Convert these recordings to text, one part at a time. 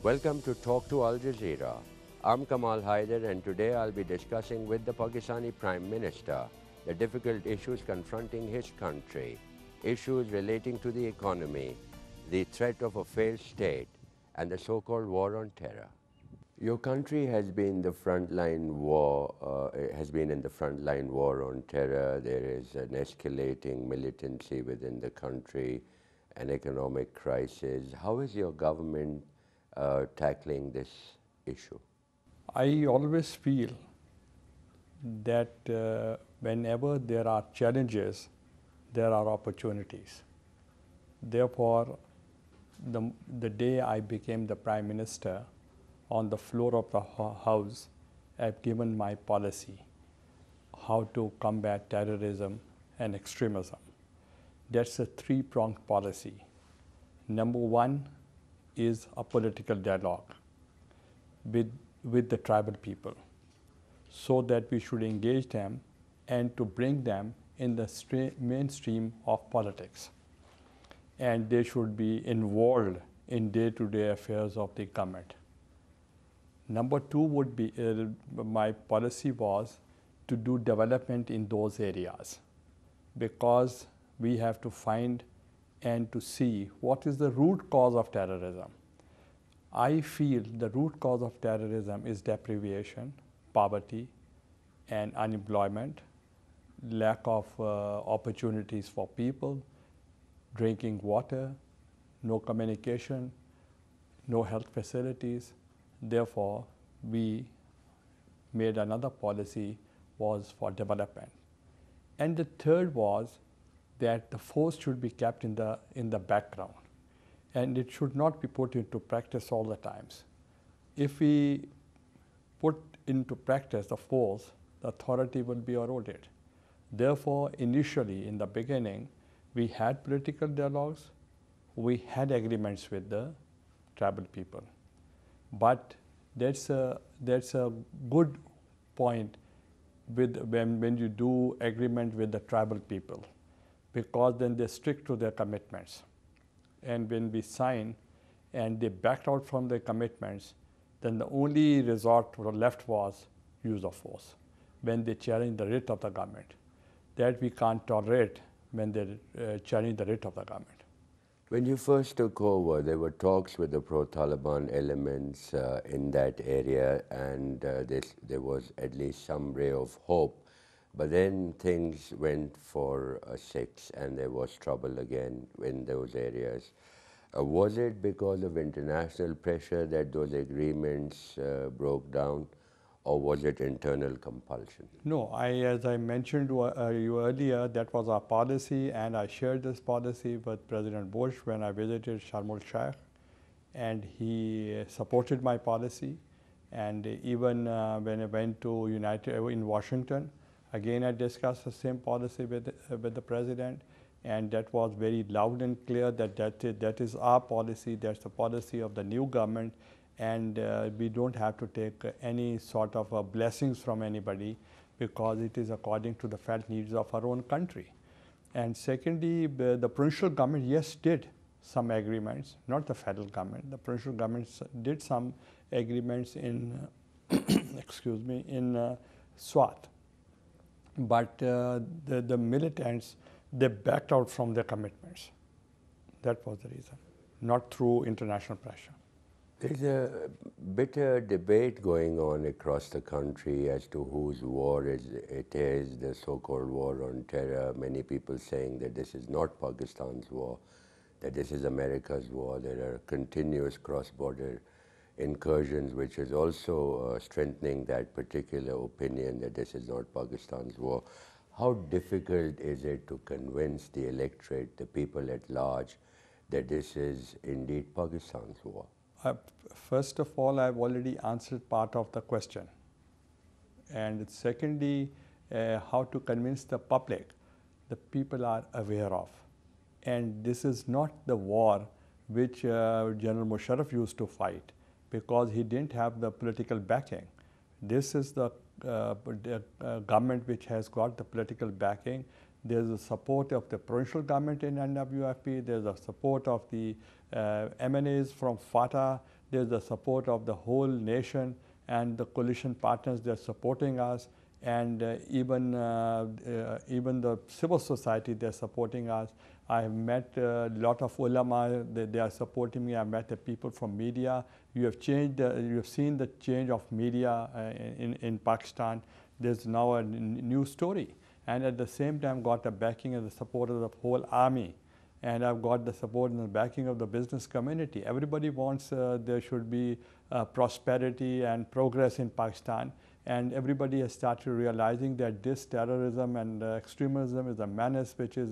Welcome to Talk to Al Jazeera. I'm Kamal Haider, and today I'll be discussing with the Pakistani Prime Minister the difficult issues confronting his country, issues relating to the economy, the threat of a failed state, and the so-called war on terror. Your country has been has been in the frontline war on terror. There is an escalating militancy within the country, an economic crisis. How is your government tackling this issue? I always feel that whenever there are challenges, there are opportunities. Therefore, the day I became the Prime Minister, on the floor of the House, I've given my policy, how to combat terrorism and extremism. That's a three-pronged policy. Number one is a political dialogue with the tribal people, so that we should engage them and to bring them in the mainstream of politics. And they should be involved in day-to-day affairs of the government. Number two would be, my policy was to do development in those areas, because we have to find and to see what is the root cause of terrorism. I feel the root cause of terrorism is deprivation, poverty, and unemployment, lack of opportunities for people, drinking water, no communication, no health facilities. Therefore, we made another policy was for development. And the third was that the force should be kept in the background, and it should not be put into practice all the times. If we put into practice the force, the authority will be eroded. Therefore, initially, in the beginning, we had political dialogues, we had agreements with the tribal people. But that's a good point when you do agreement with the tribal people, because then they stick to their commitments. And when we sign and they backed out from their commitments, then the only resort left was use of force when they challenge the writ of the government. That we can't tolerate when they challenge the writ of the government. When you first took over, there were talks with the pro-Taliban elements in that area, and there was at least some ray of hope. But then things went for a six, and there was trouble again in those areas. Was it because of international pressure that those agreements broke down, or was it internal compulsion? No, as I mentioned you earlier, that was our policy, and I shared this policy with President Bush when I visited Sharm el-Sheikh, and he supported my policy. And even when I went to in Washington, again I discussed the same policy with the president, and that was very loud and clear that is our policy, that's the policy of the new government. And we don't have to take any sort of blessings from anybody, because it is according to the felt needs of our own country. And secondly, the provincial government, yes, did some agreements, not the federal government. The provincial governments did some agreements in, excuse me, in Swat. But the militants, they backed out from their commitments. That was the reason, not through international pressure. There's a bitter debate going on across the country as to whose war it is, the so-called war on terror. Many people saying that this is not Pakistan's war, that this is America's war. There are continuous cross-border incursions, which is also strengthening that particular opinion that this is not Pakistan's war. How difficult is it to convince the electorate, the people at large, that this is indeed Pakistan's war? First of all, I've already answered part of the question. And secondly, how to convince the public, the people are aware of. And this is not the war which General Musharraf used to fight, because he didn't have the political backing. This is the government which has got the political backing. There's the support of the provincial government in NWFP. There's the support of the MNAs from FATA. there's the support of the whole nation and the coalition partners, they're supporting us, and even the civil society, they're supporting us. I have met a lot of ulama, they are supporting me. I've met the people from media. You have seen the change of media in Pakistan. There's now a new story. And at the same time got the backing and the support of the whole army. And I've got the support and the backing of the business community. Everybody wants there should be prosperity and progress in Pakistan. And everybody has started realizing that this terrorism and extremism is a menace which is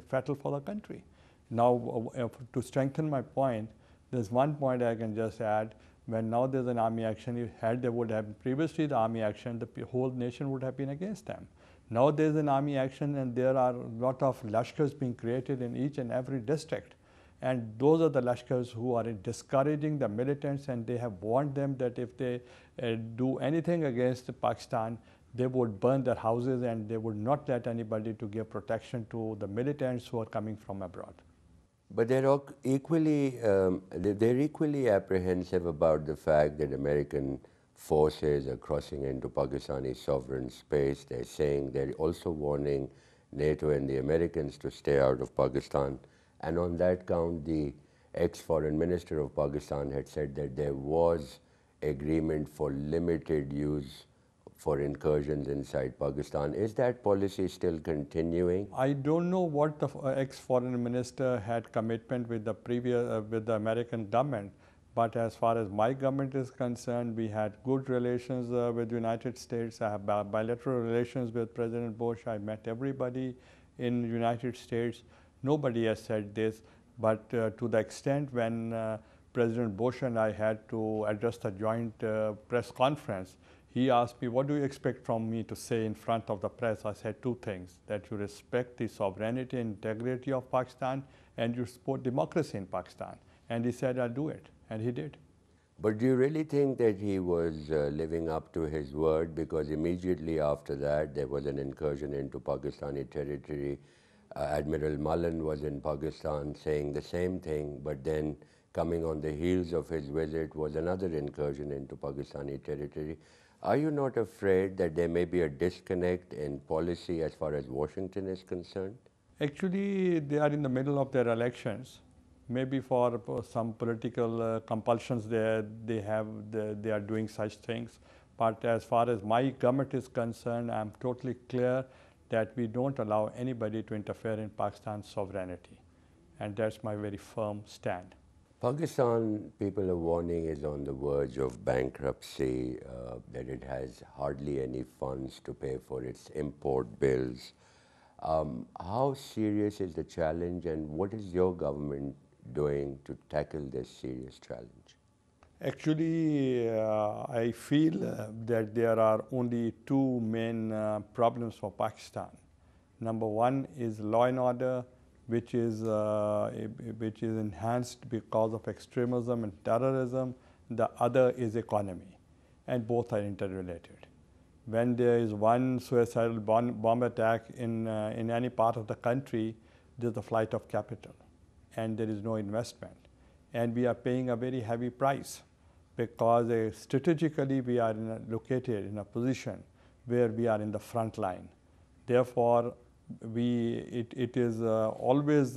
fatal for the country. Now, to strengthen my point, there's one point I can just add. When now there's an army action, there would have previously the army action, the whole nation would have been against them. Now there's an army action and there are a lot of lashkars being created in each and every district. And those are the lashkars who are discouraging the militants, and they have warned them that if they do anything against Pakistan, they would burn their houses and they would not let anybody to give protection to the militants who are coming from abroad. But they're equally apprehensive about the fact that American forces are crossing into Pakistani sovereign space. They're also warning NATO and the Americans to stay out of Pakistan. And on that count, the ex-foreign minister of Pakistan had said that there was agreement for limited use for incursions inside Pakistan. Is that policy still continuing? I don't know what the ex-foreign minister had commitment with the with the American government, but as far as my government is concerned, we had good relations with the United States. I have bilateral relations with President Bush. I met everybody in the United States. Nobody has said this, but to the extent when President Bush and I had to address the joint press conference, he asked me, what do you expect from me to say in front of the press? I said two things, that you respect the sovereignty and integrity of Pakistan and you support democracy in Pakistan. And he said, I'll do it. And he did. But do you really think that he was living up to his word? Because immediately after that, there was an incursion into Pakistani territory. Admiral Mullen was in Pakistan saying the same thing, but then coming on the heels of his visit was another incursion into Pakistani territory. Are you not afraid that there may be a disconnect in policy as far as Washington is concerned? Actually, they are in the middle of their elections. Maybe for some political compulsions they are doing such things. But as far as my government is concerned, I'm totally clear that we don't allow anybody to interfere in Pakistan's sovereignty. And that's my very firm stand. Pakistan, people are warning, is on the verge of bankruptcy, that it has hardly any funds to pay for its import bills. How serious is the challenge, and what is your government doing to tackle this serious challenge? Actually, I feel that there are only two main problems for Pakistan. Number one is law and order, which is enhanced because of extremism and terrorism. The other is economy, and both are interrelated. When there is one suicidal bomb attack in any part of the country, there's a flight of capital, and there is no investment. And we are paying a very heavy price because strategically we are located in a position where we are in the front line. Therefore, it is always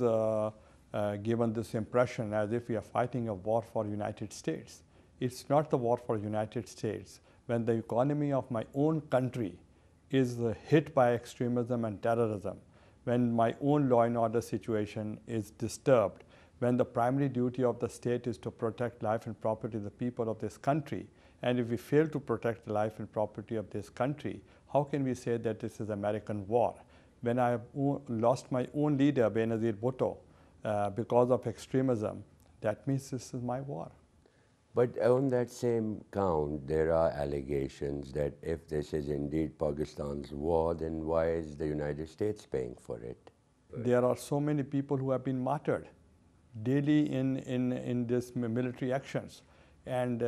given this impression as if we are fighting a war for United States. It's not the war for United States. When the economy of my own country is hit by extremism and terrorism, when my own law and order situation is disturbed, when the primary duty of the state is to protect life and property of the people of this country, and if we fail to protect the life and property of this country, how can we say that this is American war? When I lost my own leader, Benazir Bhutto, because of extremism, that means this is my war. But on that same count, there are allegations that if this is indeed Pakistan's war, then why is the United States paying for it? There are so many people who have been martyred daily in these military actions. And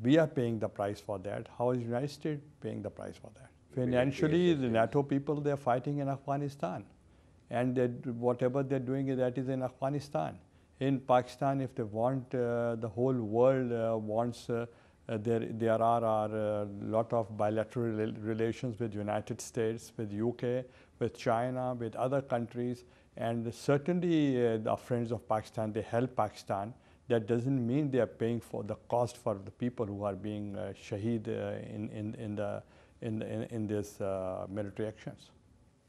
we are paying the price for that. How is the United States paying the price for that? Financially, the NATO people, they're fighting in Afghanistan. And whatever they're doing, that is in Afghanistan. In Pakistan, if they want, the whole world wants, there are a lot of bilateral relations with United States, with UK, with China, with other countries, and certainly the friends of Pakistan, they help Pakistan. That doesn't mean they are paying for the cost for the people who are being shaheed in these military actions.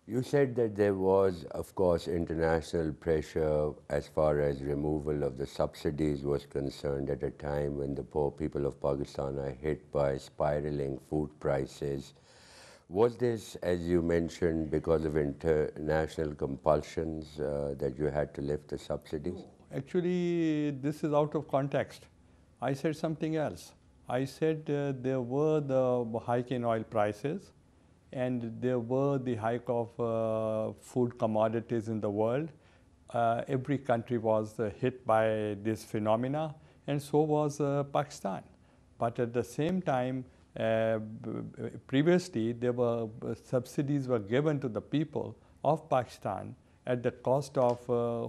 You said that there was, of course, international pressure as far as removal of the subsidies was concerned at a time when the poor people of Pakistan are hit by spiraling food prices. Was this, as you mentioned, because of international compulsions that you had to lift the subsidies? Actually, this is out of context. I said something else. I said there were the hike in oil prices, and there were the hike of food commodities in the world. Every country was hit by this phenomena, and so was Pakistan. But at the same time, previously there were subsidies were given to the people of Pakistan at the cost of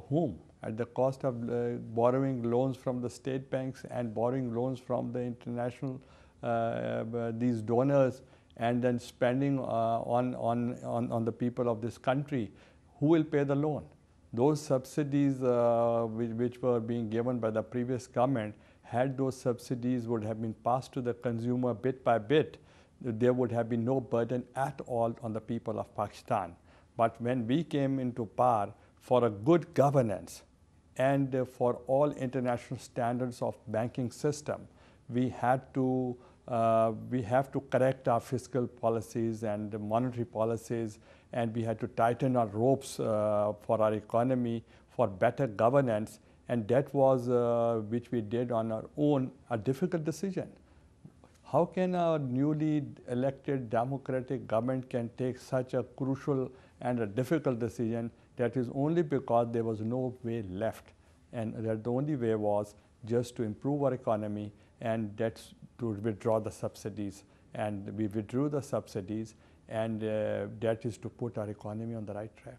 whom? At the cost of borrowing loans from the state banks and borrowing loans from the international these donors, and then spending on the people of this country. Who will pay the loan? Those subsidies which were being given by the previous government, had those subsidies would have been passed to the consumer bit by bit, there would have been no burden at all on the people of Pakistan. But when we came into power, for a good governance and for all international standards of banking system, we have to correct our fiscal policies and monetary policies, and we had to tighten our ropes for our economy, for better governance, and that was which we did on our own, a difficult decision. How can a newly elected democratic government can take such a crucial and a difficult decision? That is only because there was no way left, and that the only way was just to improve our economy, and that's to withdraw the subsidies. And we withdrew the subsidies, and that is to put our economy on the right track.